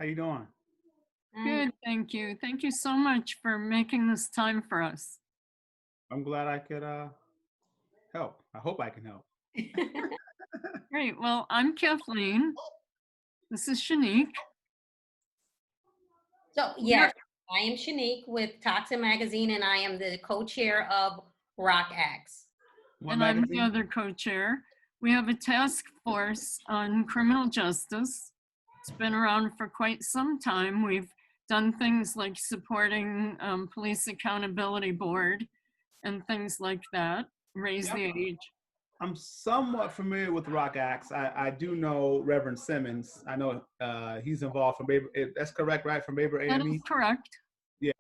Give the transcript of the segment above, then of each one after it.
How you doing? Good, thank you. Thank you so much for making this time for us. I'm glad I could help. I hope I can help. Great. Well, I'm Kathleen. This is Shanique. So We're- yes, I am Shanique with Toxin Magazine, and I am the co-chair of Rock Acts. What and I'm the magazine? other co-chair. We have a task force on criminal justice. It's been around for quite some time. We've done things like supporting Police Accountability Board and things like that, raise Yep. the age. I'm somewhat familiar with Rock Acts. I do know Reverend Simmons. I know he's involved from Baber. That's correct, right? From Baber That AME? is correct. Yeah.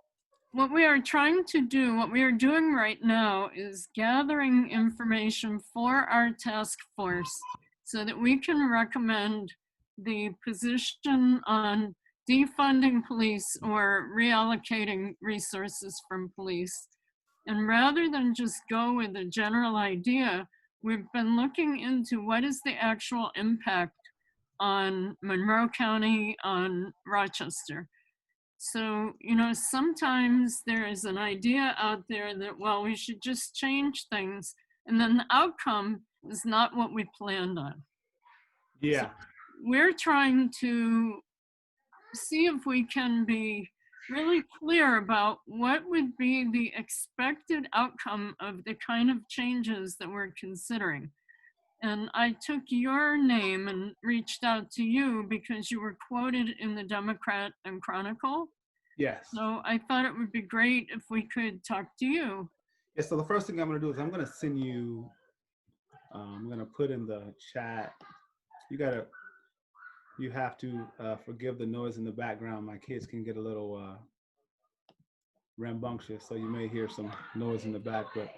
What we are trying to do, what we are doing right now is gathering information for our task force so that we can recommend the position on defunding police or reallocating resources from police. And rather than just go with a general idea, we've been looking into what is the actual impact on Monroe County, on Rochester. So, sometimes there is an idea out there that, well, we should just change things, and then the outcome is not what we planned on. Yeah. So we're trying to see if we can be really clear about what would be the expected outcome of the kind of changes that we're considering. And I took your name and reached out to you because you were quoted in the Democrat and Chronicle. Yes. So I thought it would be great if we could talk to you. Yeah. So the first thing I'm going to do is I'm going to send you. I'm going to put in the chat. You have to forgive the noise in the background. My kids can get a little rambunctious, so you may hear some noise in the back. But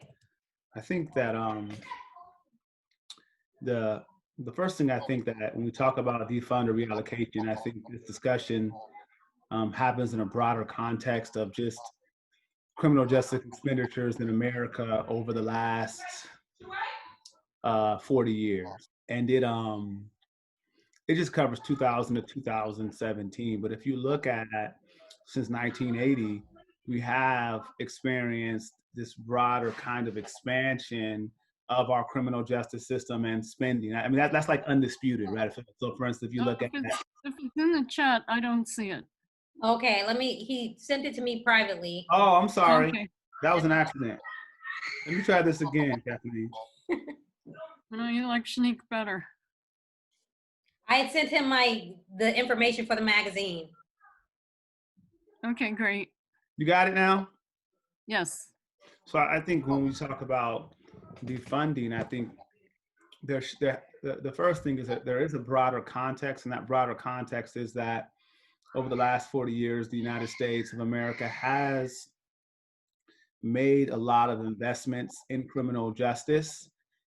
I think that the first thing I think that when we talk about defund or reallocation, I think this discussion happens in a broader context of just criminal justice expenditures in America over the last 40 years, and it just covers 2000 to 2017. But if you look at since 1980, we have experienced this broader kind of expansion of our criminal justice system and spending. I mean, that's like undisputed, right? So for instance, if you look at that. If it's in the chat, I don't see it. Okay, he sent it to me privately. Oh, I'm sorry. Okay. That was an accident. Let me try this again, Kathleen. You like Shanique better. I had sent him the information for the magazine. Okay, great. You got it now? Yes. So I think when we talk about defunding, I think the first thing is that there is a broader context, and that broader context is that over the last 40 years, the United States of America has made a lot of investments in criminal justice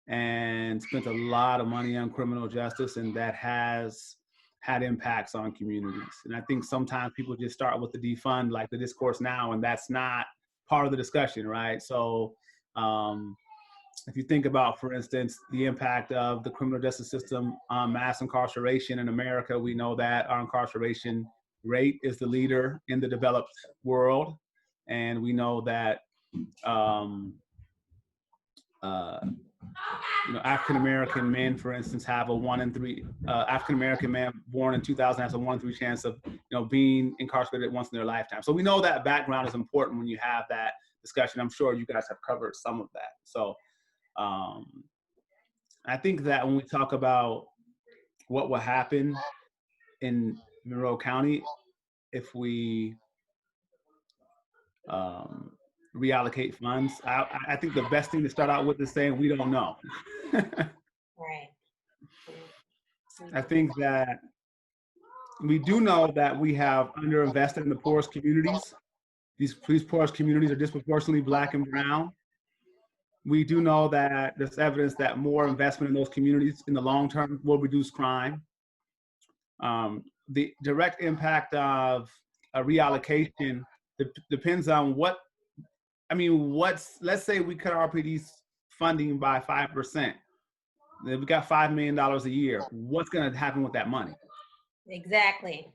and spent a lot of money on criminal justice, and that has had impacts on communities. And I think sometimes people just start with the defund, like the discourse now, and that's not part of the discussion, right? So if you think about, for instance, the impact of the criminal justice system on mass incarceration in America, we know that our incarceration rate is the leader in the developed world. And we know that African-American men, for instance, have a 1 in 3, African-American man born in 2000 has a 1 in 3 chance of, being incarcerated once in their lifetime. So we know that background is important when you have that discussion. I'm sure you guys have covered some of that. So I think that when we talk about what will happen in Monroe County if we reallocate funds, I think the best thing to start out with is saying we don't know. Right. I think that we do know that we have underinvested in the poorest communities. These poorest communities are disproportionately Black and brown. We do know that there's evidence that more investment in those communities in the long term will reduce crime. The direct impact of a reallocation depends on let's say we cut RPD's funding by 5%. Then we got $5 million a year. What's going to happen with that money? Exactly.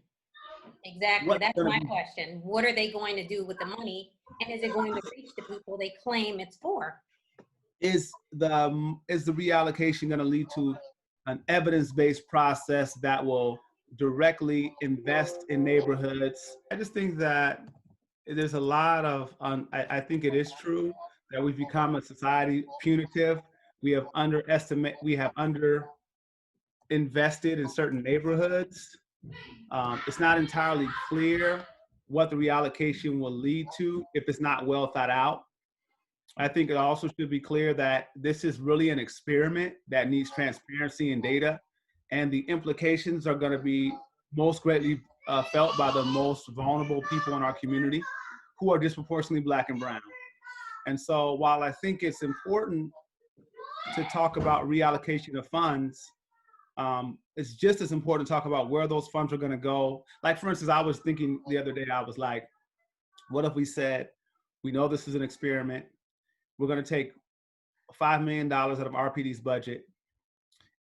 Exactly. That's my question. What are they going to do with the money? And is it going to reach the people they claim it's for? Is the reallocation going to lead to an evidence-based process that will directly invest in neighborhoods? I just think that there's a lot of, I think it is true that we've become a society punitive. We have under invested in certain neighborhoods. It's not entirely clear what the reallocation will lead to if it's not well thought out. I think it also should be clear that this is really an experiment that needs transparency and data, and the implications are going to be most greatly felt by the most vulnerable people in our community, who are disproportionately Black and brown. And so while I think it's important to talk about reallocation of funds, it's just as important to talk about where those funds are going to go. Like, for instance, I was thinking the other day, I was like, what if we said, we know this is an experiment. We're going to take $5 million out of RPD's budget,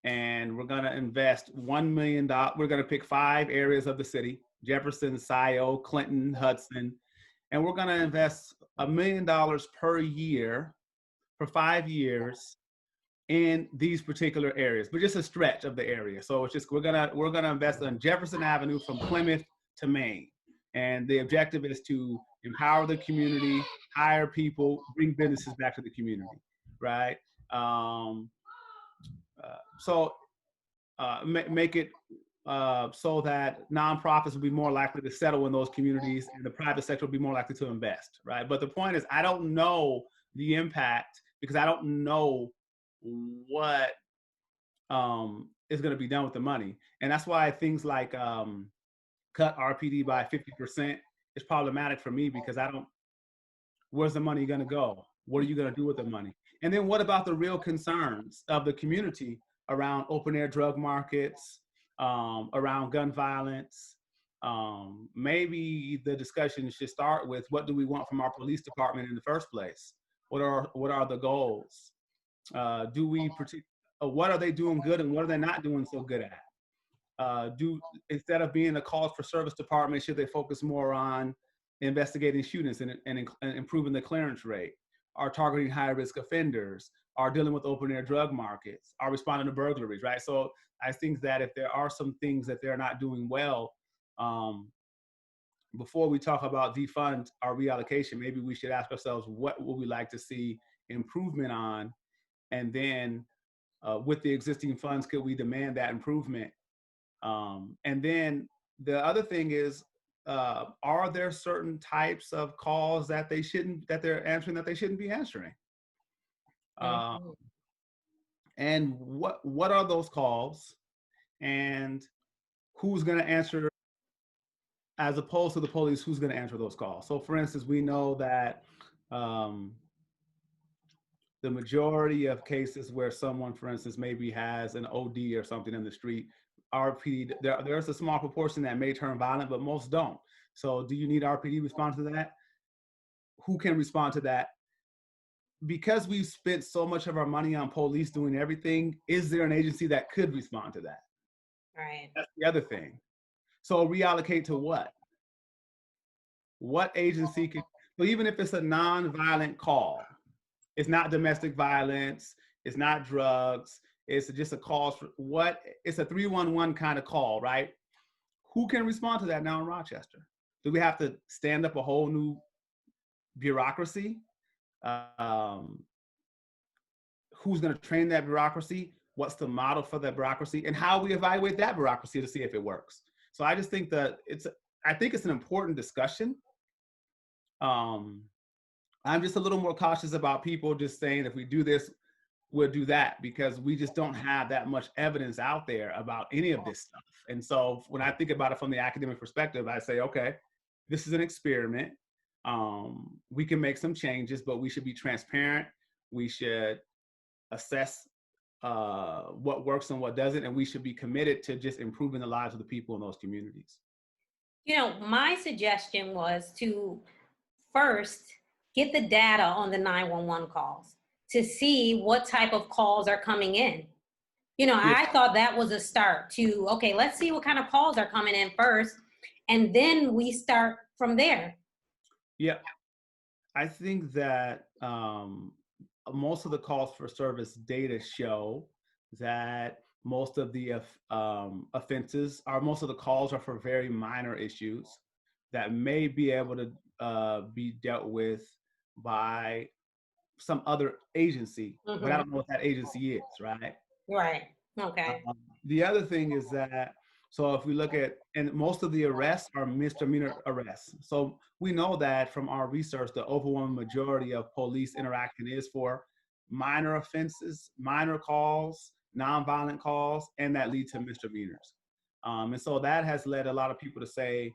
and we're going to invest $1 million. We're going to pick 5 areas of the city: Jefferson, Scioto, Clinton, Hudson. And we're going to invest $1 million per year for 5 years in these particular areas, but just a stretch of the area. So it's just, we're gonna invest on Jefferson Avenue from Plymouth to Maine. And the objective is to empower the community, hire people, bring businesses back to the community, right? Make it so that nonprofits will be more likely to settle in those communities, and the private sector will be more likely to invest, right? But the point is, I don't know the impact, because I don't know what is going to be done with the money. And that's why things like cut RPD by 50% is problematic for me, because I don't, where's the money going to go? What are you going to do with the money? And then what about the real concerns of the community around open air drug markets, around gun violence? Maybe the discussion should start with, what do we want from our police department in the first place? What are the goals? What are they doing good, and what are they not doing so good at? Instead of being a calls for service department, should they focus more on investigating shootings and improving the clearance rate? Are targeting high risk offenders? Are dealing with open air drug markets? Are responding to burglaries, right? So I think that if there are some things that they're not doing well, before we talk about defund our reallocation, maybe we should ask ourselves, what would we like to see improvement on? And then with the existing funds, could we demand that improvement? And then the other thing is, are there certain types of calls that they're answering that they shouldn't be answering? And what are those calls, and who's going to answer, as opposed to the police, who's going to answer those calls? So for instance, we know that the majority of cases where someone, for instance, maybe has an OD or something in the street, RPD, there's a small proportion that may turn violent, but most don't. So do you need RPD to respond to that? Who can respond to that? Because we've spent so much of our money on police doing everything, is there an agency that could respond to that? Right. That's the other thing. So reallocate to what? What agency could, so even if it's a non-violent call, it's not domestic violence, it's not drugs, it's just a call for what, it's a 311 kind of call, right? Who can respond to that now in Rochester? Do we have to stand up a whole new bureaucracy? Who's going to train that bureaucracy? What's the model for that bureaucracy? And how we evaluate that bureaucracy to see if it works. So I just think that I think it's an important discussion. I'm just a little more cautious about people just saying, if we do this, we'll do that, because we just don't have that much evidence out there about any of this stuff. And so when I think about it from the academic perspective, I say, okay, this is an experiment. We can make some changes, but we should be transparent. We should assess what works and what doesn't, and we should be committed to just improving the lives of the people in those communities. You know, my suggestion was to first get the data on the 911 calls to see what type of calls are coming in. You know, I thought that was a start to, okay, let's see what kind of calls are coming in first. and then we start from there. Yeah, I think that most of the calls for service data show that most of the offenses are, most of the calls are for very minor issues that may be able to be dealt with by some other agency, but I don't know what that agency is, right? Right. Okay. The other thing is that, so if we look at, and most of the arrests are misdemeanor arrests. So we know that from our research, the overwhelming majority of police interaction is for minor offenses, minor calls, nonviolent calls, and that lead to misdemeanors. And so that has led a lot of people to say,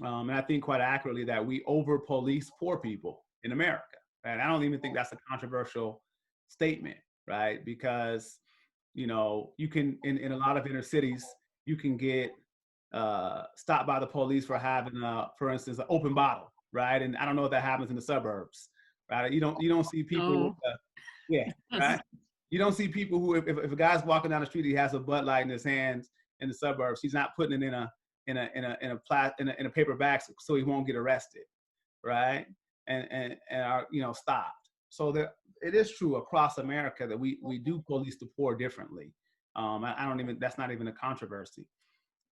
and I think quite accurately, that we over police poor people in America. And I don't even think that's a controversial statement, right? Because, you know, you can, in a lot of inner cities, you can get stopped by the police for having, for instance, an open bottle, right? And I don't know if that happens in the suburbs, right? You don't see people, No. yeah, right? You don't see people who, if a guy's walking down the street, he has a Bud Light in his hands in the suburbs, he's not putting it in a paper bag so he won't get arrested, right? And are, you know, stopped. So that it is true across America that we do police the poor differently. I don't even, that's not even a controversy.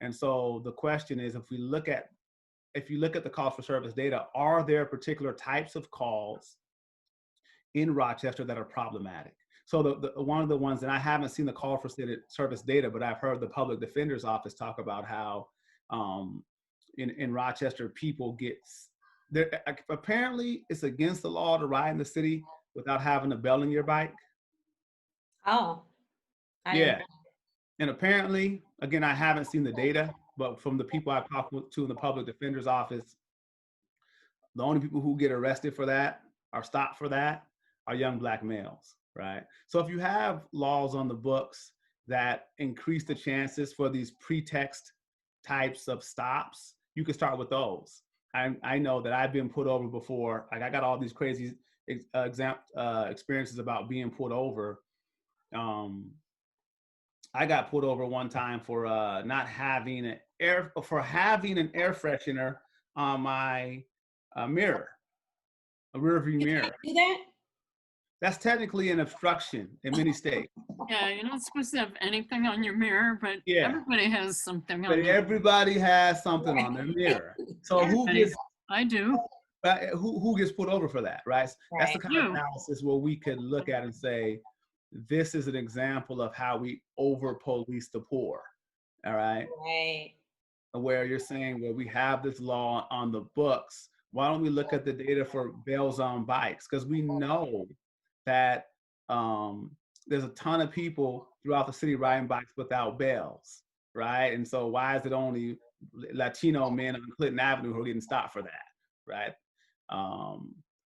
And so the question is, if you look at the calls for service data, are there particular types of calls in Rochester that are problematic? So the one of the ones, and I haven't seen the call for service data, but I've heard the public defender's office talk about how in Rochester, people get there. Apparently, it's against the law to ride in the city without having a bell in your bike. Oh, Yeah, and apparently, again, I haven't seen the data, but from the people I've talked to in the public defender's office, the only people who get arrested for that or stopped for that are young Black males, right? So if you have laws on the books that increase the chances for these pretext types of stops, you can start with those. I know that I've been pulled over before. Like, I got all these crazy experiences about being pulled over. I got pulled over one time for not having an air freshener on my mirror, a rear view mirror. Do that? That's technically an obstruction in many states. Yeah, you're not supposed to have anything on your mirror, but Yeah, everybody has something on but their everybody has something on their mirror. So who gets I do. who gets pulled over for that, right? That's the Right. kind of analysis where we could look at and say, this is an example of how we over police the poor. All right. Right. Where you're saying, well, we have this law on the books. Why don't we look at the data for bells on bikes? Because we know that there's a ton of people throughout the city riding bikes without bells, right? And so why is it only Latino men on Clinton Avenue who are getting stopped for that, right?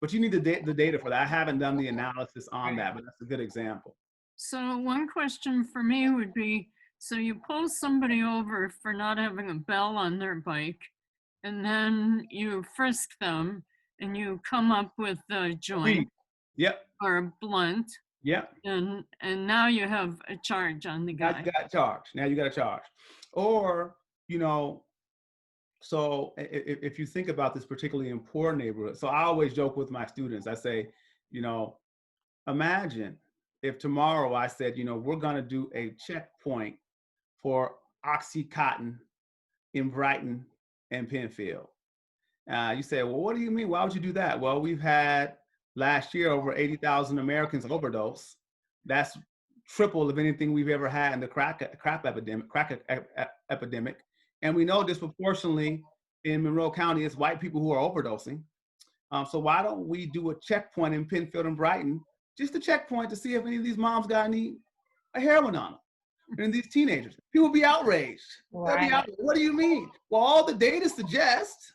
But you need the data for that. I haven't done the analysis on that, but that's a good example. So one question for me would be, so you pull somebody over for not having a bell on their bike, and then you frisk them, and you come up with a joint Yep. or a blunt. Yep. And now you have a charge on the guy. Now you got a charge. Or, you know, so if you think about this particularly in poor neighborhood, so I always joke with my students, I say, you know, imagine if tomorrow I said, you know, we're going to do a checkpoint for Oxycontin in Brighton and Penfield. You say, well, what do you mean? Why would you do that? Well, we've had last year over 80,000 Americans overdose. That's triple of anything we've ever had in the crack epidemic. And we know disproportionately in Monroe County, it's white people who are overdosing. So why don't we do a checkpoint in Penfield and Brighton, just a checkpoint to see if any of these moms got any heroin on them? And these teenagers, people will be outraged. They'll be outraged. What do you mean? Well, all the data suggests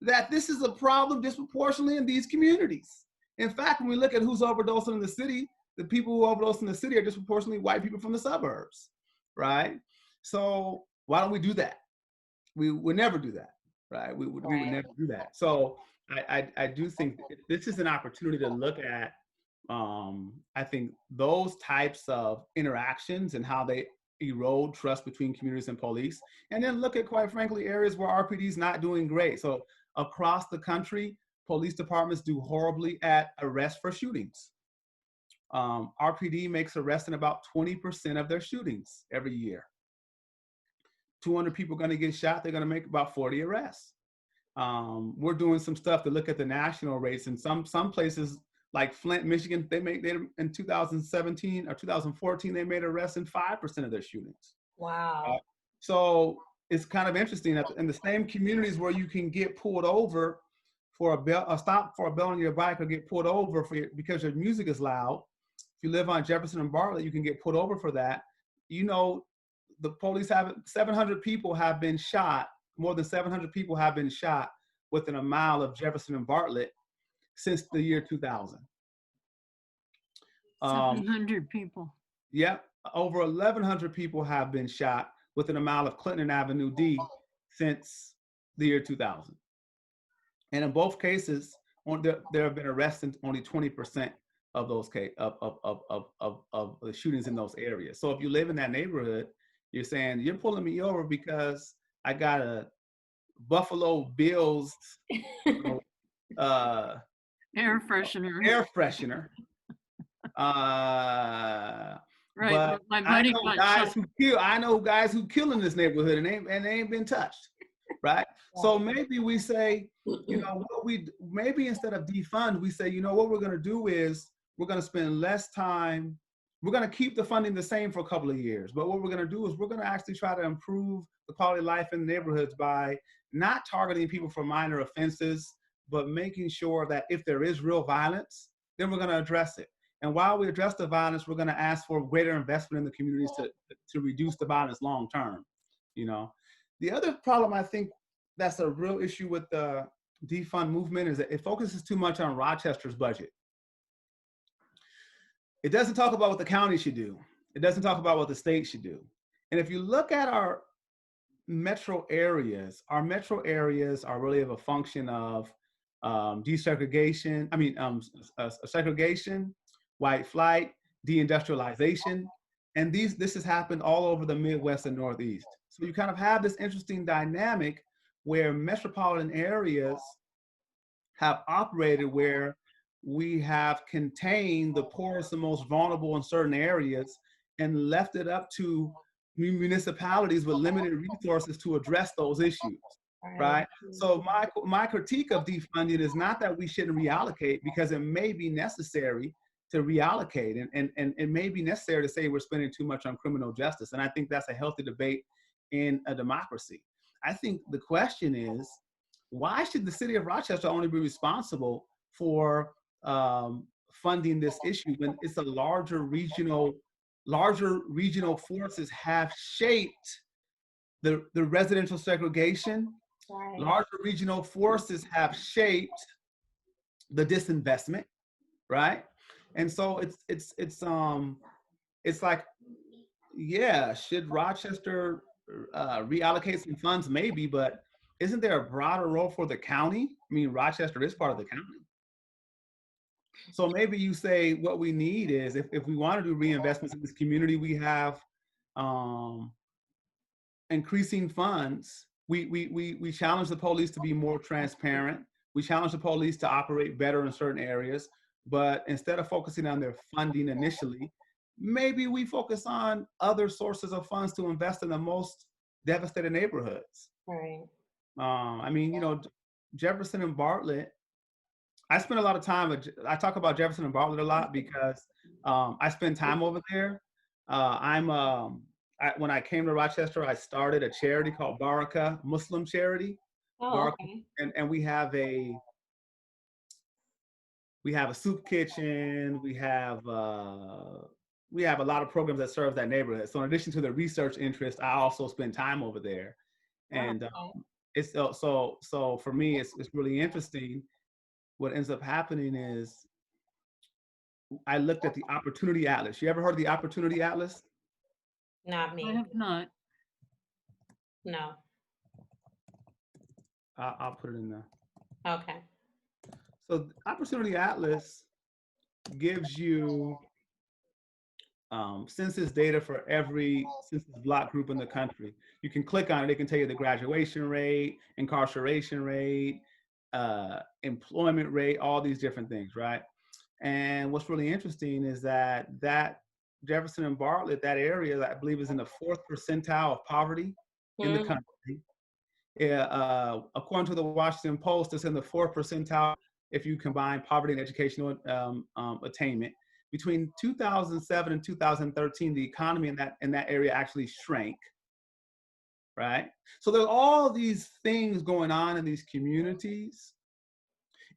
that this is a problem disproportionately in these communities. In fact, when we look at who's overdosing in the city, the people who overdose in the city are disproportionately white people from the suburbs, right? So why don't we do that? We would never do that, right? We would never do that. So I do think this is an opportunity to look at, I think, those types of interactions and how they erode trust between communities and police. And then look at, quite frankly, areas where RPD is not doing great. So across the country, police departments do horribly at arrest for shootings. RPD makes arrests in about 20% of their shootings every year. 200 people are going to get shot, they're going to make about 40 arrests. We're doing some stuff to look at the national rates, and some places like Flint, Michigan, they in 2017 or 2014, they made arrests in 5% of their shootings. Wow. So it's kind of interesting that in the same communities where you can get pulled over for a stop for a bell on your bike, or get pulled over because your music is loud. If you live on Jefferson and Bartlett, you can get pulled over for that. You know, the police have 700 people have been shot. More than 700 people have been shot within a mile of Jefferson and Bartlett since the year 2000. 700 people. Yep, over 1,100 people have been shot within a mile of Clinton Avenue D since the year 2000. And in both cases, there have been arrests in only 20% of those of the shootings in those areas. So if you live in that neighborhood, you're saying you're pulling me over because I got a Buffalo Bills air freshener. Air freshener. Right, but my buddy I know guys who kill in this neighborhood and they ain't been touched, right? Yeah. So maybe we say, you know, maybe instead of defund, we say, you know, what we're going to do is we're going to spend less time. We're going to keep the funding the same for a couple of years, but what we're going to do is we're going to actually try to improve the quality of life in the neighborhoods by not targeting people for minor offenses, but making sure that if there is real violence, then we're going to address it. And while we address the violence, we're going to ask for greater investment in the communities to reduce the violence long term. You know, the other problem I think that's a real issue with the defund movement is that it focuses too much on Rochester's budget. It doesn't talk about what the county should do. It doesn't talk about what the state should do. And if you look at our metro areas are really of a function of desegregation. Segregation, white flight, deindustrialization, and this has happened all over the Midwest and Northeast. So you kind of have this interesting dynamic where metropolitan areas have operated where we have contained the poorest and most vulnerable in certain areas and left it up to municipalities with limited resources to address those issues, right? So my critique of defunding is not that we shouldn't reallocate, because it may be necessary to reallocate, and it may be necessary to say we're spending too much on criminal justice. And I think that's a healthy debate in a democracy. I think the question is, why should the city of Rochester only be responsible for funding this issue when it's a larger regional forces have shaped the residential segregation. Right. Larger regional forces have shaped the disinvestment, right? And so it's like, yeah, should Rochester reallocate some funds? Maybe, but isn't there a broader role for the county? I mean, Rochester is part of the county. So maybe you say what we need is, if we want to do reinvestments in this community, we have increasing funds. We challenge the police to be more transparent. We challenge the police to operate better in certain areas. But instead of focusing on their funding initially, maybe we focus on other sources of funds to invest in the most devastated neighborhoods. Right. I mean, you know, Jefferson and Bartlett, I spend a lot of time, I talk about Jefferson and Bartlett a lot because I spend time over there. When I came to Rochester, I started a charity called Baraka, Muslim charity. Oh, Baraka, okay. and we have a soup kitchen. We have a lot of programs that serve that neighborhood. So in addition to the research interest, I also spend time over there. And it's so for me, it's really interesting. What ends up happening is I looked at the Opportunity Atlas. You ever heard of the Opportunity Atlas? Not me. I have not. No. I'll put it in there. Okay. So the Opportunity Atlas gives you census data for every census block group in the country. You can click on it. It can tell you the graduation rate, incarceration rate, employment rate, all these different things, right? And what's really interesting is that Jefferson and Bartlett, that area, I believe, is in the 4th percentile of poverty in the country. According to the Washington Post, it's in the 4th percentile if you combine poverty and educational attainment. Between 2007 and 2013, the economy in that area actually shrank, right? So there's all these things going on in these communities.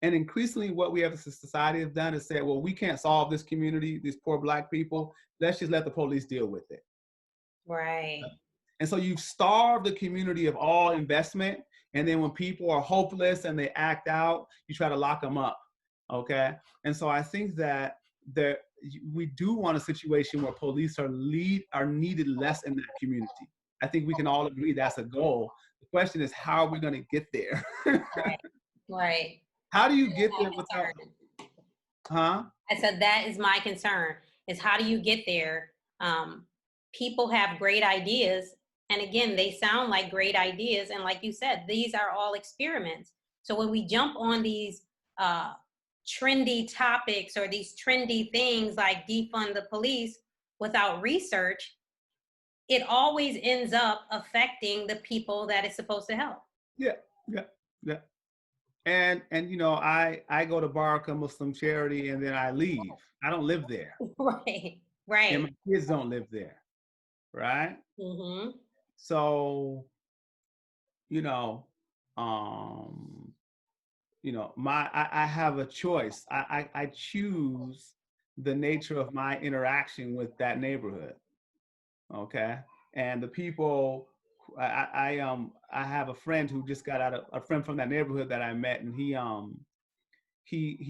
And increasingly what we as a society have done is say, well, we can't solve this community, these poor Black people. Let's just let the police deal with it. Right. And so you've starved the community of all investment. And then when people are hopeless and they act out, you try to lock them up, okay? And so I think that we do want a situation where police are needed less in that community. I think we can all agree that's a goal. The question is, how are we going to get there? Right. Right. How do you get there without? Huh? I said that is my concern. Is how do you get there? People have great ideas, and again, they sound like great ideas. And like you said, these are all experiments. So when we jump on these trendy topics or these trendy things like defund the police without research, it always ends up affecting the people that it's supposed to help. Yeah. And you know, I go to Baraka Muslim Charity and then I leave. I don't live there. Right. And my kids don't live there. Right. Mm-hmm. So, I have a choice. I choose the nature of my interaction with that neighborhood. Okay. And the people, I have a friend who just got a friend from that neighborhood that I met, and he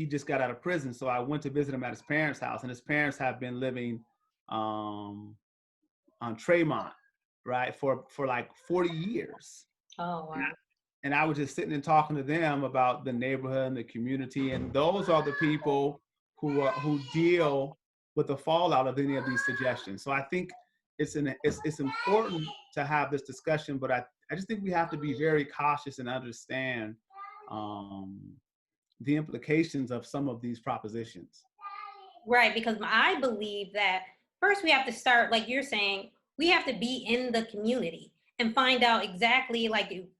just got out of prison. So I went to visit him at his parents' house, and his parents have been living on Tremont, right, for like 40 years. Oh, wow. And I was just sitting and talking to them about the neighborhood and the community, and those are the people who deal with the fallout of any of these suggestions. So I think it's important to have this discussion, but I just think we have to be very cautious and understand the implications of some of these propositions. Right, because I believe that first we have to start, like you're saying, we have to be in the community and find out exactly,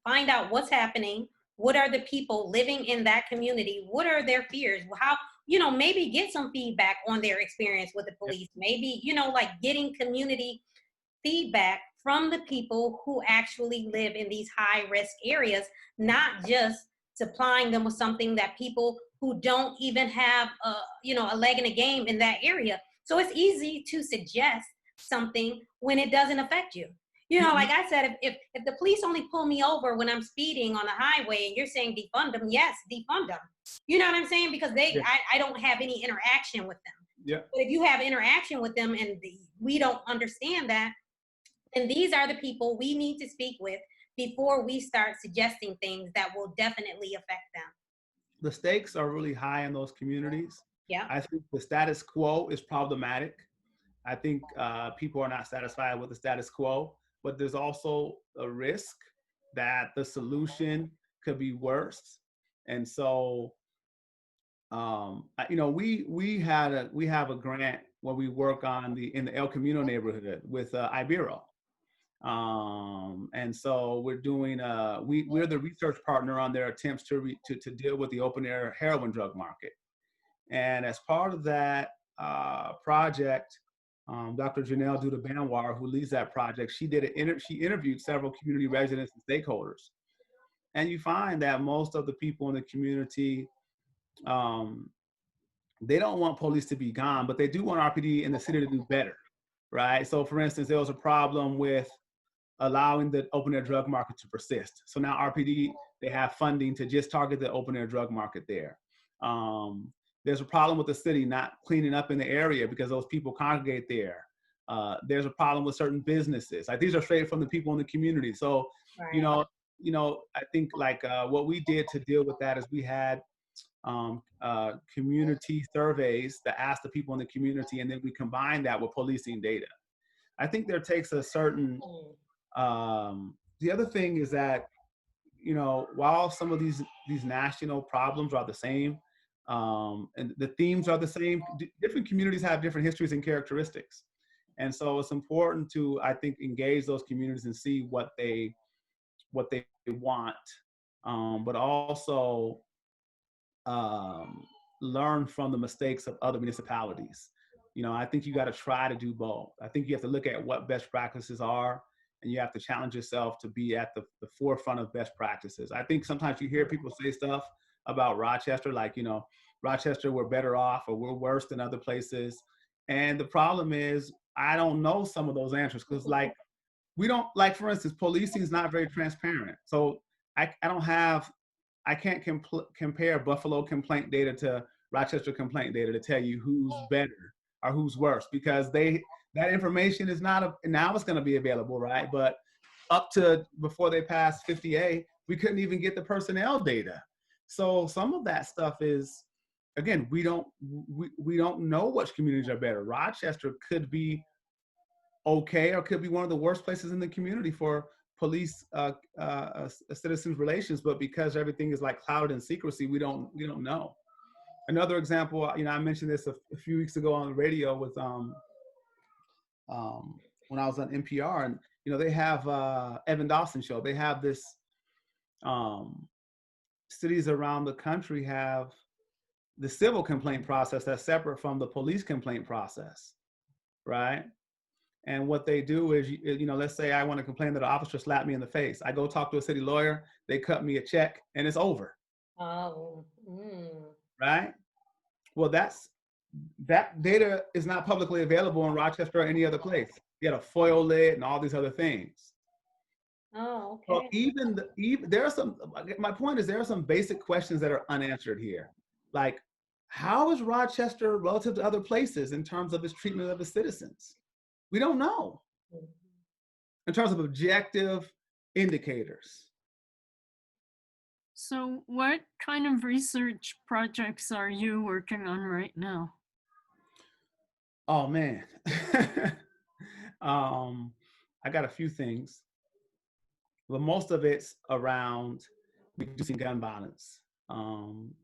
find out what's happening. What are the people living in that community? What are their fears? How, maybe get some feedback on their experience with the police. Maybe, getting community feedback from the people who actually live in these high risk areas, not just supplying them with something that people who don't even have a leg in the game in that area. So it's easy to suggest something when it doesn't affect you. Like I said, if the police only pull me over when I'm speeding on the highway and you're saying defund them, yes, defund them. You know what I'm saying? Because I don't have any interaction with them. Yeah. But if you have interaction with them and we don't understand that, then these are the people we need to speak with before we start suggesting things that will definitely affect them. The stakes are really high in those communities. Yeah. I think the status quo is problematic. I think people are not satisfied with the status quo, but there's also a risk that the solution could be worse. And so, we have a grant where we work in the El Camino neighborhood with Ibero. And so we're doing, we're the research partner on their attempts to deal with the open air heroin drug market. And as part of that project, Dr. Janelle Duda-Banwar, who leads that project, she interviewed several community residents and stakeholders. And you find that most of the people in the community, they don't want police to be gone, but they do want RPD in the city to do better, right? So for instance, there was a problem with allowing the open air drug market to persist. So now RPD, they have funding to just target the open air drug market there. There's a problem with the city not cleaning up in the area because those people congregate there. There's a problem with certain businesses. Like these are straight from the people in the community. So, right. I think what we did to deal with that is we had community surveys that ask the people in the community, and then we combine that with policing data. I think there takes a certain, the other thing is that, you know, while some of these national problems are the same, and the themes are the same, different communities have different histories and characteristics. And so it's important to, I think, engage those communities and see what they want, but also learn from the mistakes of other municipalities. You know, I think you got to try to do both. I think you have to look at what best practices are, and you have to challenge yourself to be at the forefront of best practices. I think sometimes you hear people say stuff about Rochester, like, you know, Rochester, we're better off or we're worse than other places. And the problem is, I don't know some of those answers, because, like, we don't, like, for instance, policing is not very transparent. So I can't compare Buffalo complaint data to Rochester complaint data to tell you who's better or who's worse, because that information is not, now it's going to be available, right? But up to before they passed 50A, we couldn't even get the personnel data. So some of that stuff is, again, we don't know which communities are better. Rochester could be okay, or could be one of the worst places in the community for police citizens relations, but because everything is like clouded in secrecy, we don't know. Another example, you know, I mentioned this a few weeks ago on the radio with when I was on NPR, and, you know, they have Evan Dawson show. They have this, cities around the country have the civil complaint process that's separate from the police complaint process, right? And what they do is, you know, let's say I want to complain that an officer slapped me in the face. I go talk to a city lawyer, they cut me a check, and it's over. Oh. Right? Well, that data is not publicly available in Rochester or any other place. You got a FOIL lid and all these other things. Oh, okay. So even there are some, my point is, there are some basic questions that are unanswered here. Like, how is Rochester relative to other places in terms of its treatment of its citizens? We don't know in terms of objective indicators. So what kind of research projects are you working on right now? Oh, man. I got a few things, but most of it's around reducing gun violence.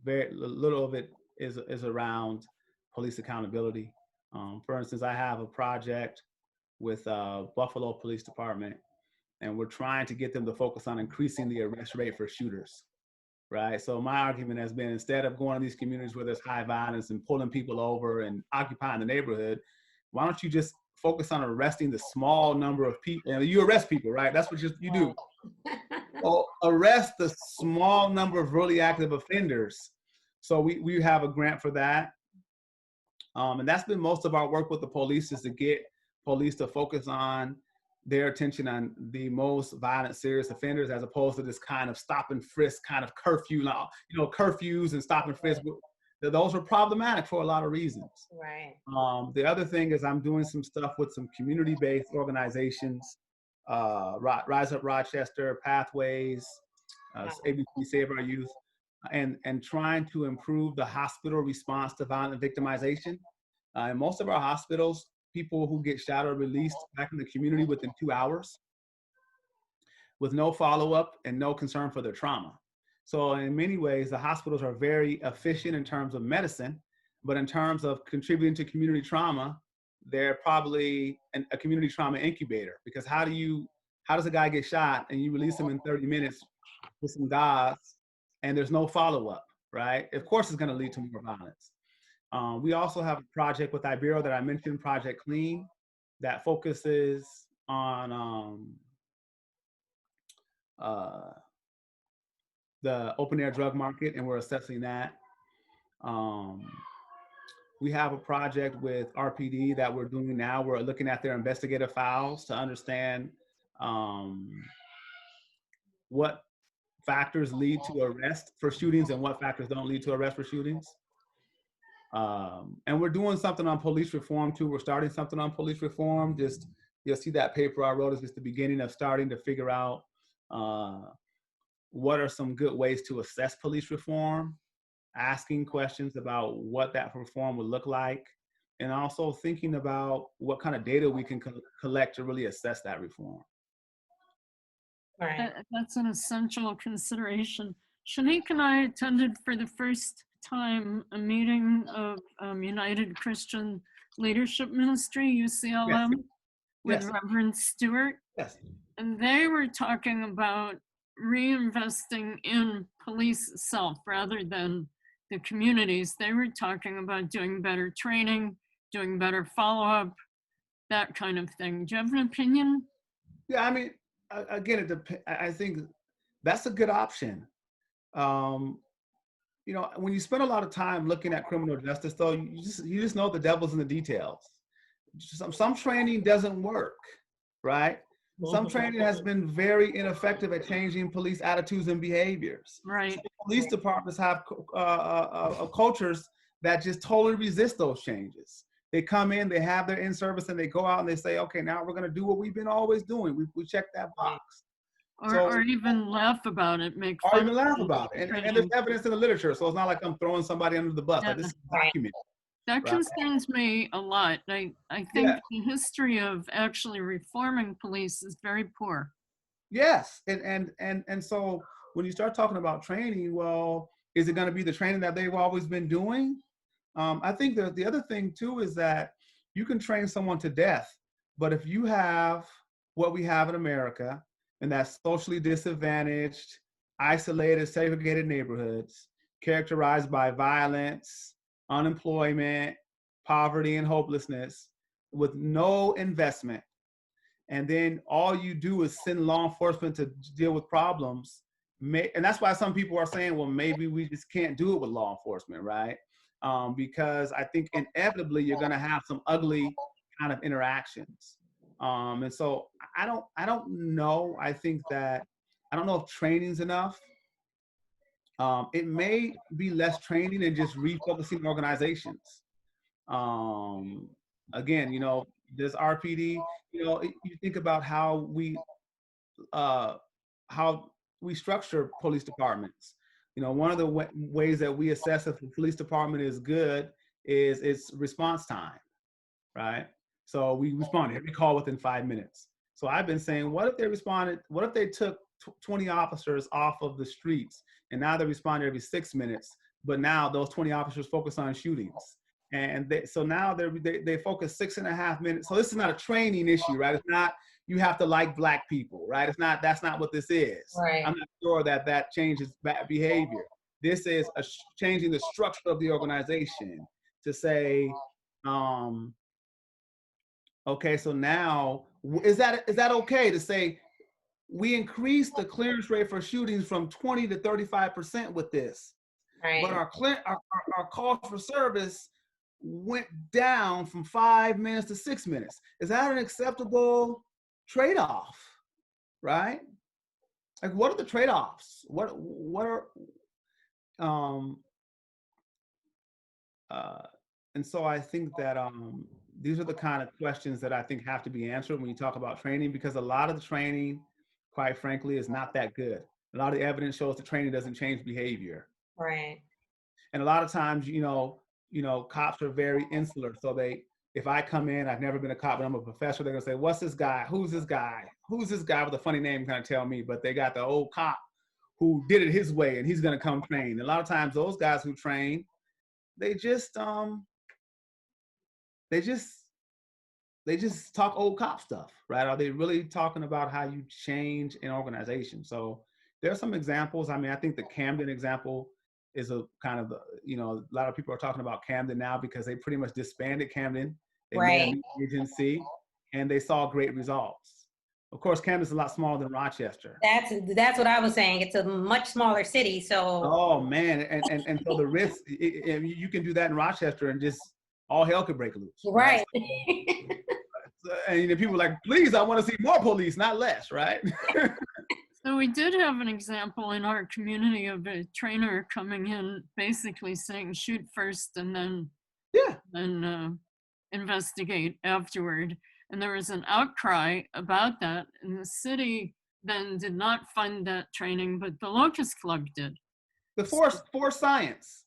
Very little of it is around police accountability. For instance, I have a project with Buffalo Police Department, and we're trying to get them to focus on increasing the arrest rate for shooters, right? So my argument has been, instead of going to these communities where there's high violence and pulling people over and occupying the neighborhood, why don't you just focus on arresting the small number of people? And you arrest people, right? That's what you do. Well, arrest the small number of really active offenders. So we have a grant for that. And that's been most of our work with the police, is to get police to focus on their attention on the most violent, serious offenders, as opposed to this kind of stop and frisk kind of curfew, you know, curfews and stop and frisk. Those are problematic for a lot of reasons. Right. The other thing is, I'm doing some stuff with some community-based organizations, Rise Up Rochester, Pathways, ABC Save Our Youth, and trying to improve the hospital response to violent victimization. In most of our hospitals, people who get shot are released back in the community within 2 hours with no follow-up and no concern for their trauma. So in many ways, the hospitals are very efficient in terms of medicine, but in terms of contributing to community trauma, they're probably a community trauma incubator, because how does a guy get shot and you release him in 30 minutes with some gauze and there's no follow-up, right? Of course, it's gonna lead to more violence. We also have a project with Ibero that I mentioned, Project Clean, that focuses on the open air drug market, and we're assessing that. We have a project with RPD that we're doing now. We're looking at their investigative files to understand what factors lead to arrest for shootings and what factors don't lead to arrest for shootings. And we're doing something on police reform too. We're starting something on police reform. Just, you'll see that paper I wrote is just the beginning of starting to figure out what are some good ways to assess police reform. asking questions about what that reform would look like, and also thinking about what kind of data we can collect to really assess that reform. Right. That's an essential consideration. Shanique and I attended for the first time a meeting of United Christian Leadership Ministry, UCLM, Yes. with Yes. Reverend Stewart. Yes. And they were talking about reinvesting in police itself rather than the communities. They were talking about doing better training, doing better follow-up, that kind of thing. Do you have an opinion? Yeah, I mean, again, I think that's a good option. You know, when you spend a lot of time looking at criminal justice, though, you just know the devil's in the details. Some training doesn't work, right? Some training has been very ineffective at changing police attitudes and behaviors. Right. Some police departments have cultures that just totally resist those changes. They come in, they have their in-service, and they go out and they say, okay, now we're going to do what we've been always doing. We check that box. Or even laugh about it, make or fun even laugh of about it. And training. there's evidence in the literature, so it's not like I'm throwing somebody under the bus. Like, this is documented. That right? concerns me a lot. I think Yeah. the history of actually reforming police is very poor. Yes, and so when you start talking about training, well, is it going to be the training that they've always been doing? I think the other thing too is that you can train someone to death, but if you have what we have in America, and that's socially disadvantaged, isolated, segregated neighborhoods characterized by violence, unemployment, poverty, and hopelessness, with no investment, and then all you do is send law enforcement to deal with problems. And that's why some people are saying, well, maybe we just can't do it with law enforcement, right? Because I think inevitably you're going to have some ugly kind of interactions. And so I don't know. I think that I don't know if training's enough. It may be less training and just refocusing organizations. Again, you know, there's RPD. You know, you think about how we structure police departments. You know, one of the ways that we assess if the police department is good is its response time, right? So we respond to every call within 5 minutes. So I've been saying, what if they took 20 officers off of the streets and now they respond every 6 minutes, but now those 20 officers focus on shootings. And so now they focus 6.5 minutes. So this is not a training issue, right? It's not, you have to like Black people, right? That's not what this is. Right. I'm not sure that changes bad behavior. This is changing the structure of the organization to say, okay, so now, is that okay to say we increased the clearance rate for shootings from 20 to 35% with this, Right. but our calls for service went down from 5 minutes to 6 minutes? Is that an acceptable trade-off, right? Like, what are the trade-offs? What are and so I think that these are the kind of questions that I think have to be answered when you talk about training, because a lot of the training, quite frankly, is not that good. A lot of the evidence shows the training doesn't change behavior. Right. And a lot of times, you know, cops are very insular. So if I come in, I've never been a cop, but I'm a professor, they're gonna say, what's this guy? Who's this guy? Who's this guy with a funny name kind of tell me, but they got the old cop who did it his way and he's gonna come train. And a lot of times those guys who train, they just talk old cop stuff, right? Are they really talking about how you change an organization? So there are some examples. I mean, I think the Camden example is a kind of, you know, a lot of people are talking about Camden now because they pretty much disbanded Camden. They made a new agency and they saw great results. Of course, Camden's a lot smaller than Rochester. That's what I was saying. It's a much smaller city, so. Oh man, and so the risk, you can do that in Rochester and just all hell could break loose. Right. And people are like, please, I want to see more police, not less, right? So we did have an example in our community of a trainer coming in basically saying shoot first and then investigate afterward. And there was an outcry about that, and the city then did not fund that training, but the Locust Club did. The Force Science.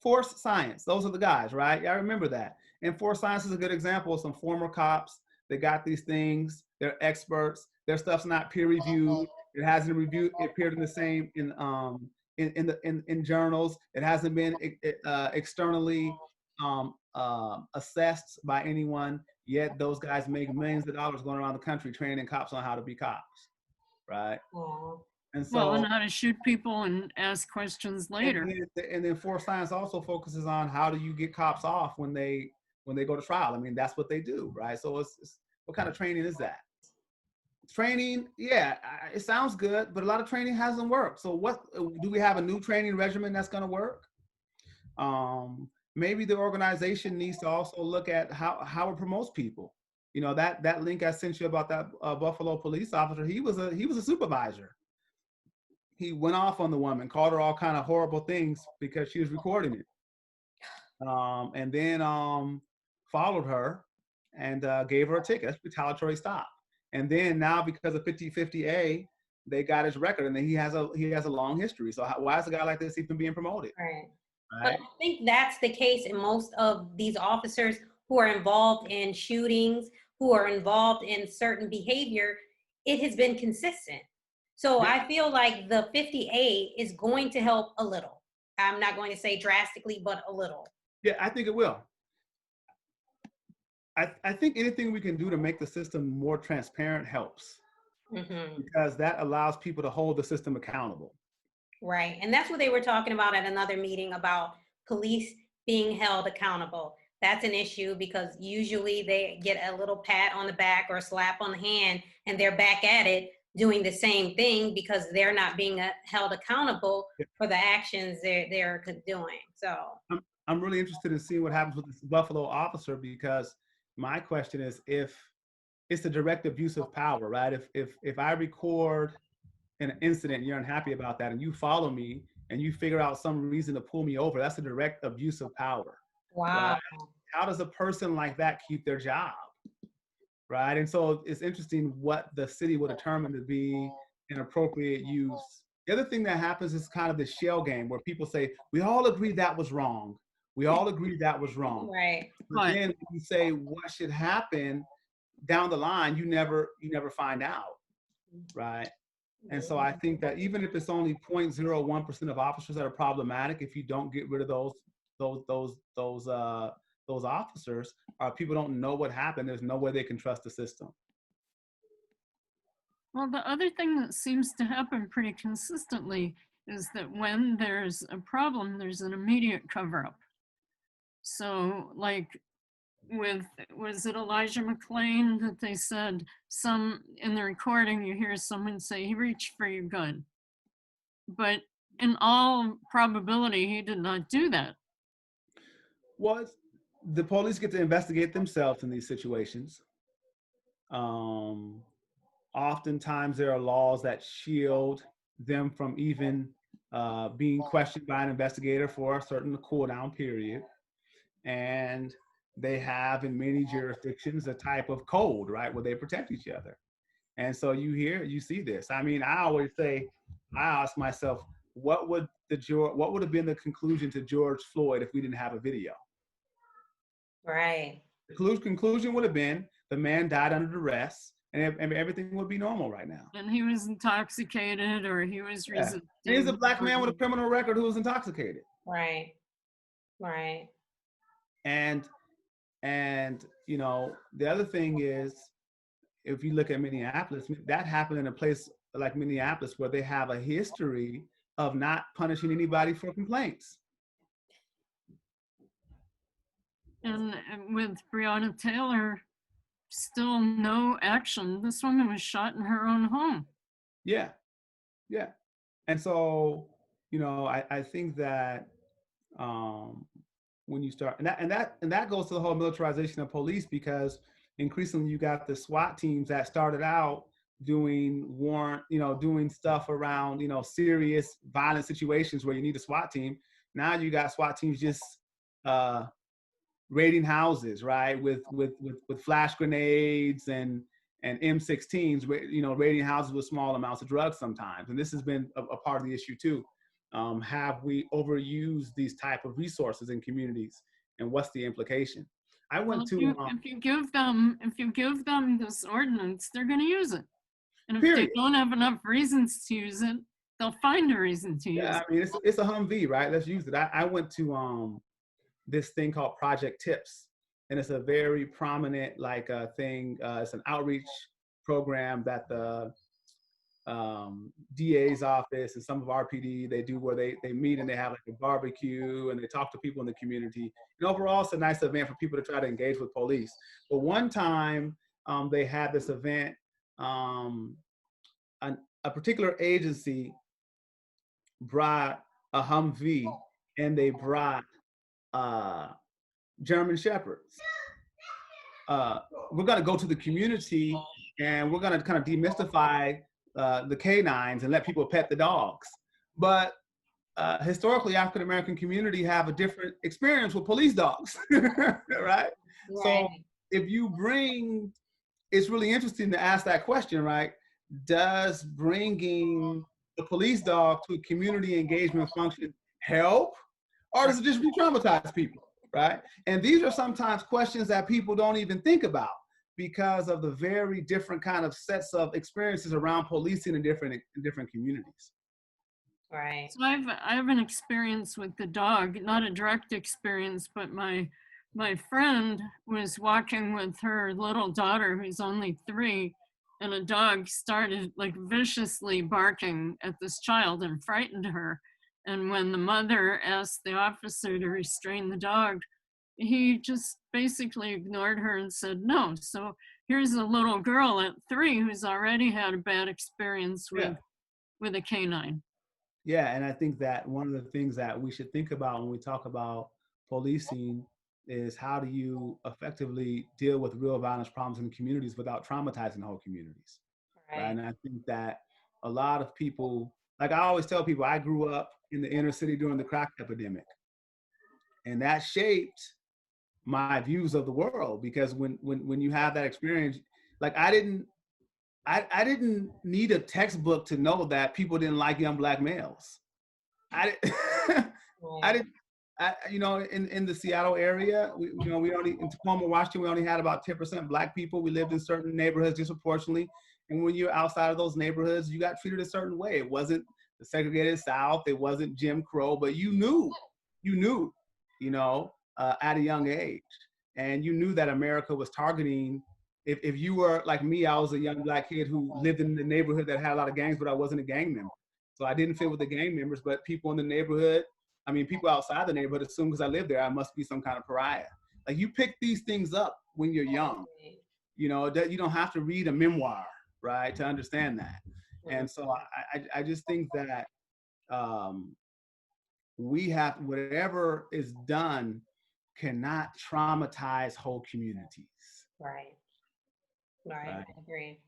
Force Science, those are the guys, right? I remember that. And Force Science is a good example of some former cops that got these things. They're experts. Their stuff's not peer reviewed. It hasn't reviewed. It appeared in the same in journals. It hasn't been externally assessed by anyone. Yet those guys make millions of dollars going around the country training cops on how to be cops, right? Wow. And Well, so, and how to shoot people and ask questions later. and then Force Science also focuses on how do you get cops off when they go to trial. I mean, that's what they do, right? So it's what kind of training is that? Training, yeah, it sounds good, but a lot of training hasn't worked. So what do we have a new training regimen that's going to work? Maybe the organization needs to also look at how it promotes people. You know, that link I sent you about that Buffalo police officer, he was a supervisor. He went off on the woman, called her all kind of horrible things because she was recording it. And then followed her and gave her a ticket. That's retaliatory stop. And then now because of 5050A, they got his record, and then he has a long history. So why is a guy like this even being promoted? Right. Right? But I think that's the case in most of these officers who are involved in shootings, who are involved in certain behavior. It has been consistent. So Yeah. I feel like the 50A is going to help a little. I'm not going to say drastically, but a little. Yeah, I think it will. I think anything we can do to make the system more transparent helps, because that allows people to hold the system accountable. Right. And that's what they were talking about at another meeting about police being held accountable. That's an issue because usually they get a little pat on the back or a slap on the hand and they're back at it doing the same thing because they're not being held accountable for the actions they're doing. So I'm really interested in seeing what happens with this Buffalo officer, because my question is, if it's the direct abuse of power, right? If I record an incident and you're unhappy about that and you follow me and you figure out some reason to pull me over, that's a direct abuse of power. wow. Right? How does a person like that keep their job? Right? And so it's interesting what the city will determine to be an appropriate use. The other thing that happens is kind of the shell game where people say, we all agree that was wrong. We all agree that was wrong. Right. But then when you say what should happen down the line, you never find out. Right? And so I think that even if it's only 0.01% of officers that are problematic, if you don't get rid of those officers, people don't know what happened, there's no way they can trust the system. Well, the other thing that seems to happen pretty consistently is that when there's a problem, there's an immediate cover-up. So like was it Elijah McClain that they said in the recording, you hear someone say he reached for your gun. But in all probability, he did not do that. Well, the police get to investigate themselves in these situations. Oftentimes there are laws that shield them from even being questioned by an investigator for a certain cool down period. And they have in many jurisdictions a type of code, right, where they protect each other. And so you see this. I mean, I ask myself, what would have been the conclusion to George Floyd if we didn't have a video? Right. The conclusion would have been the man died under duress, and everything would be normal right now. And he was intoxicated, or he was resisting. He's a black man with a criminal record who was intoxicated. Right. Right. And you know, the other thing is, if you look at Minneapolis, that happened in a place like Minneapolis where they have a history of not punishing anybody for complaints. And with Breonna Taylor, still no action. This woman was shot in her own home. Yeah. And so, you know, I think that when you start, and that goes to the whole militarization of police, because increasingly you got the SWAT teams that started out doing doing stuff around, you know, serious violent situations where you need a SWAT team. Now you got SWAT teams just raiding houses, right, with flash grenades and M16s, you know, raiding houses with small amounts of drugs sometimes. And this has been a part of the issue too. Have we overused these type of resources in communities, and what's the implication? I Well, went to if you give them this ordinance, they're going to use it. And if they period. don't have enough reasons to use it, they'll find a reason to use Yeah, I mean it's a Humvee, right? Let's use it. I went to this thing called Project Tips, and it's a very prominent like thing. It's an outreach program that the DA's office and some of RPD they do, where they meet and they have like a barbecue and they talk to people in the community. And overall, it's a nice event for people to try to engage with police. But one time they had this event, um, a particular agency brought a Humvee, and they brought German Shepherds. We're going to go to the community and we're going to kind of demystify the canines and let people pet the dogs. But historically, African American community have a different experience with police dogs, right? So if you bring, it's really interesting to ask that question, right? Does bringing the police dog to a community engagement function help, or does it just re-traumatize people, right? And these are sometimes questions that people don't even think about because of the very different kind of sets of experiences around policing in different communities. Right. So I have an experience with the dog, not a direct experience, but my friend was walking with her little daughter who's only 3, and a dog started like viciously barking at this child and frightened her. And when the mother asked the officer to restrain the dog, he just basically ignored her and said no. So here's a little girl at 3 who's already had a bad experience with a canine. Yeah, and I think that one of the things that we should think about when we talk about policing is how do you effectively deal with real violence problems in communities without traumatizing whole communities, right? And I think that a lot of people, like I always tell people, I grew up in the inner city during the crack epidemic, and that shaped my views of the world, because when you have that experience, like I didn't need a textbook to know that people didn't like young Black males. I didn't, you know, in the Seattle area, we only, in Tacoma, Washington, we only had about 10% Black people. We lived in certain neighborhoods disproportionately. And when you're outside of those neighborhoods, you got treated a certain way. It wasn't the segregated South. It wasn't Jim Crow, but you knew, you know, at a young age. And you knew that America was targeting, if you were like me, I was a young Black kid who lived in the neighborhood that had a lot of gangs, but I wasn't a gang member. So I didn't fit with the gang members, but people in the neighborhood, I mean, people outside the neighborhood assume because I live there, I must be some kind of pariah. Like you pick these things up when you're young, you know, that you don't have to read a memoir, right, to understand that. And so I just think that we have, whatever is done cannot traumatize whole communities. Right. I agree.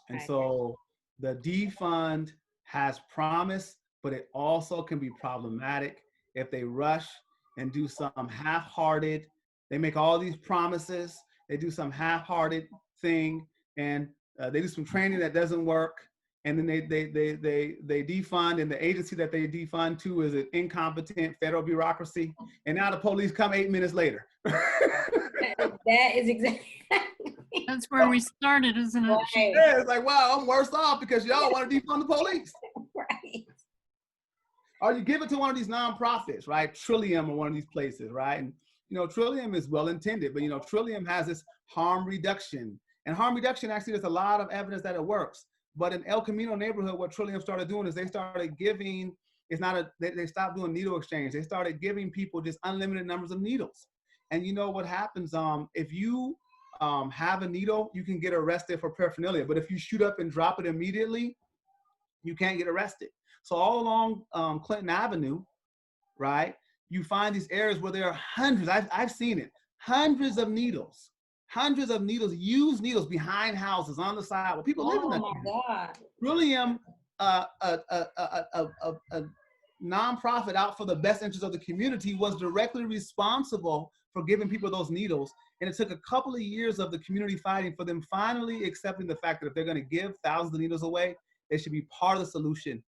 And so the defund has promise, but it also can be problematic if they rush and do some half-hearted. They make all these promises, they do some half-hearted thing, and they do some training that doesn't work, and then they defund, and the agency that they defund to is an incompetent federal bureaucracy, and now the police come 8 minutes later. That is exactly. That's where we started, isn't it? Right. Yeah, it's like, wow, I'm worse off because y'all want to defund the police. Right. Or you give it to one of these nonprofits, right? Trillium or one of these places, right? And you know, Trillium is well intended, but you know, Trillium has this harm reduction, and harm reduction actually, there's a lot of evidence that it works. But in El Camino neighborhood, what Trillium started doing is they started giving. They stopped doing needle exchange. They started giving people just unlimited numbers of needles. And you know what happens? If you have a needle, you can get arrested for paraphernalia. But if you shoot up and drop it immediately, you can't get arrested. So all along Clinton Avenue, right, you find these areas where there are hundreds, I've seen it, hundreds of needles, used needles behind houses on the side where people live in that. Oh my God. Trillium, a nonprofit out for the best interest of the community, was directly responsible for giving people those needles. And it took a couple of years of the community fighting for them finally accepting the fact that if they're going to give thousands of needles away, they should be part of the solution.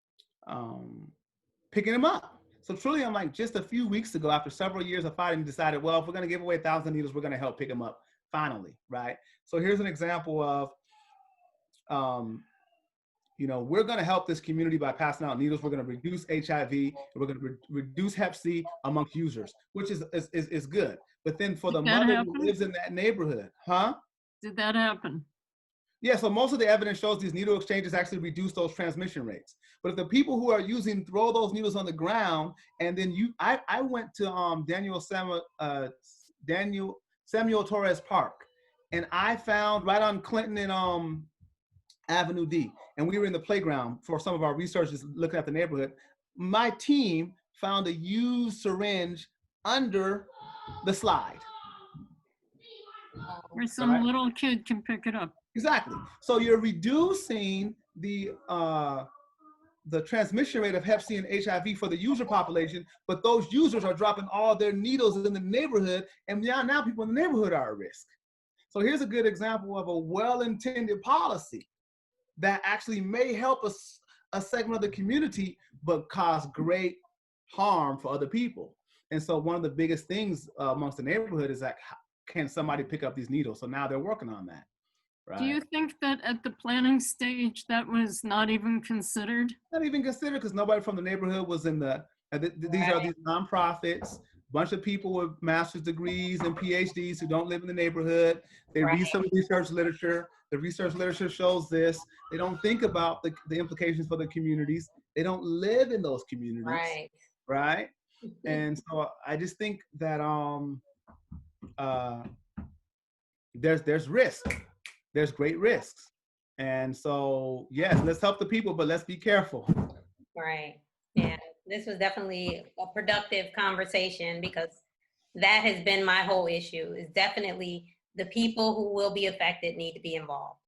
picking them up. So Trillium, like just a few weeks ago, after several years of fighting, decided, well, if we're going to give away 1,000 needles, we're going to help pick them up finally, right? So here's an example of, you know, we're going to help this community by passing out needles. We're going to reduce HIV. And we're going to reduce Hep C amongst users, which is good. But then for the mother who lives in that neighborhood, Did that happen? Yeah, so most of the evidence shows these needle exchanges actually reduce those transmission rates. But if the people who are using throw those needles on the ground, and then I went to Samuel Torres Park, and I found right on Clinton and Avenue D, and we were in the playground for some of our researchers looking at the neighborhood. My team found a used syringe under the slide. Where some little kid can pick it up. Exactly. So you're reducing the transmission rate of Hep C and HIV for the user population, but those users are dropping all their needles in the neighborhood, and now people in the neighborhood are at risk. So here's a good example of a well-intended policy that actually may help a segment of the community, but cause great harm for other people. And so one of the biggest things amongst the neighborhood is that, can somebody pick up these needles? So now they're working on that. Right. Do you think that at the planning stage that was not even considered? Not even considered, because nobody from the neighborhood was in the, these are these nonprofits, bunch of people with master's degrees and PhDs who don't live in the neighborhood. They read some research literature. The research literature shows this. They don't think about the implications for the communities. They don't live in those communities. Right. And so I just think that there's risk. There's great risks. And so, yes, let's help the people, but let's be careful. Right. Yeah, this was definitely a productive conversation, because that has been my whole issue, is definitely the people who will be affected need to be involved.